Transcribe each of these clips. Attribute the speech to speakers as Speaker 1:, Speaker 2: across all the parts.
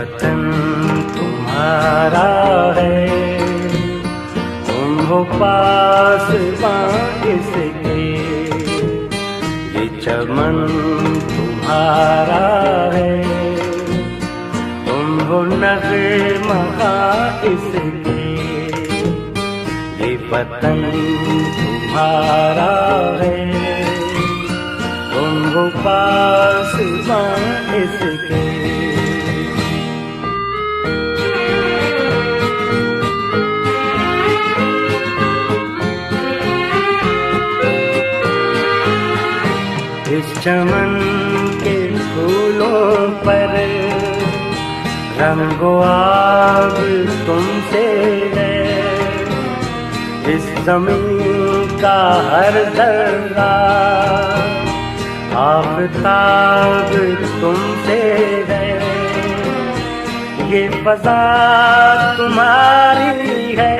Speaker 1: वतन तुम्हारा है, तुम हो पासबां इसके। ये चमन तुम्हारा है, तुम हो नग़्मा इसके। ये वतन तुम्हारा है, तुम हो पासबां इसके। इस चमन के फूलों पर रंगो आग तुमसे है, इस ज़मीन का हर जर्रा आफ़ताब तुमसे है। ये फ़ज़ा तुम्हारी है,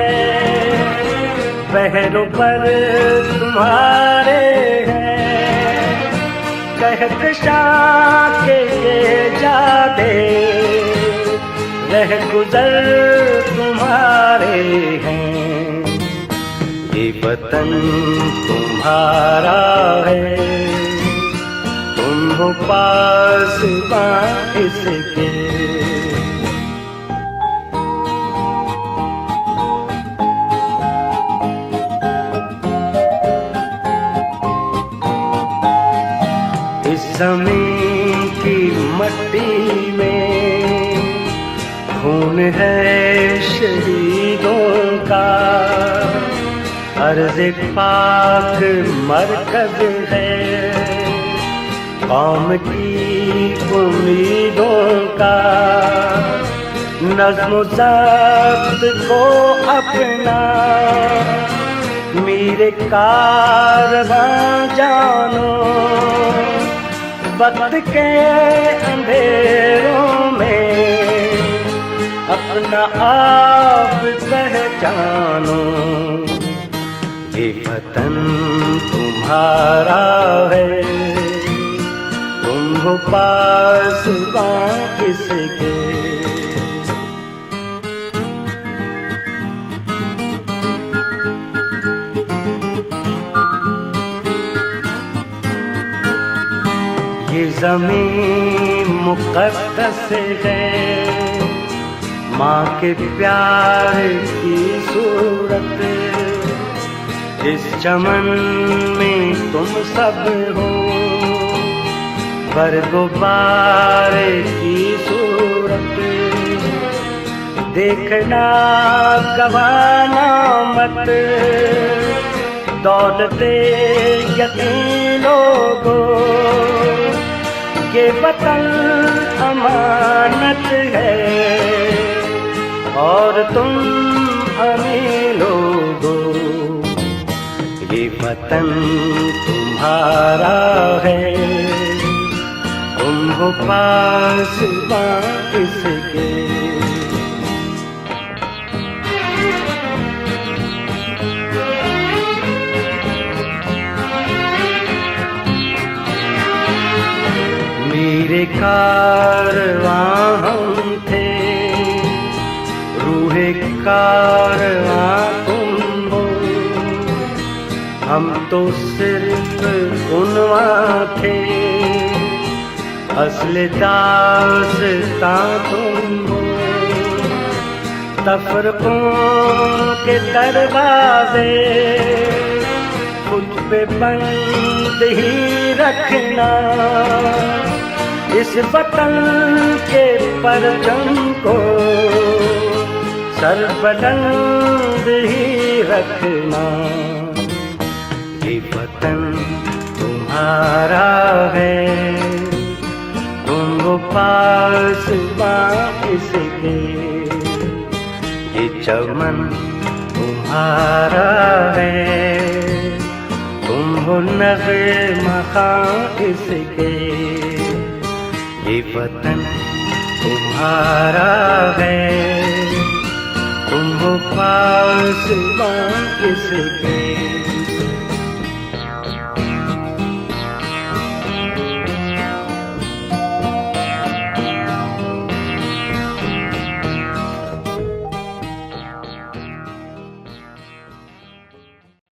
Speaker 1: पहरों पर तुम्हारे हैं। कहकशां के ये जादे रह गुज़र तुम्हारे हैं। ये वतन तुम्हारा है, तुम हो पासबां इसके। इस ज़मीन की मट्टी में खून है शहीदों का, अर्ज़ पाक मरकज़ है कौम की उम्मीदों का। नज़्म ज़ब्त को अपना मीर कारवां जानो, वक्त के अंधेरों में अपना आप पहचानो। ये वतन तुम्हारा है, तुम हो पासबां इसके। ये ज़मीन मुक़द्दस है, माँ के प्यार की सूरत। इस चमन में तुम सब हो, बरगुबार की सूरत। देखना गवाना मत दौलते यकीन लोगो, ये वतन अमानत है और तुम हमें लोगो। ये वतन तुम्हारा है, तुम हो पासबां इसके। मेरे कारवां हम थे, रूहे कारवां तुम हो। हम तो सिर्फ उनवां थे, असले दास्तां तुम हो। तफरकों के दरवाजे खुद पे बंद ही रखना, इस वतन के परचम को सरबुलंद ही रखना। ये वतन तुम्हारा है, तुम हो पासबां इसके। ये चमन तुम्हारा है, तुम हो नग़्मा इसके। ये वतन तुम्हारा है, तुम हो पासबां इसके।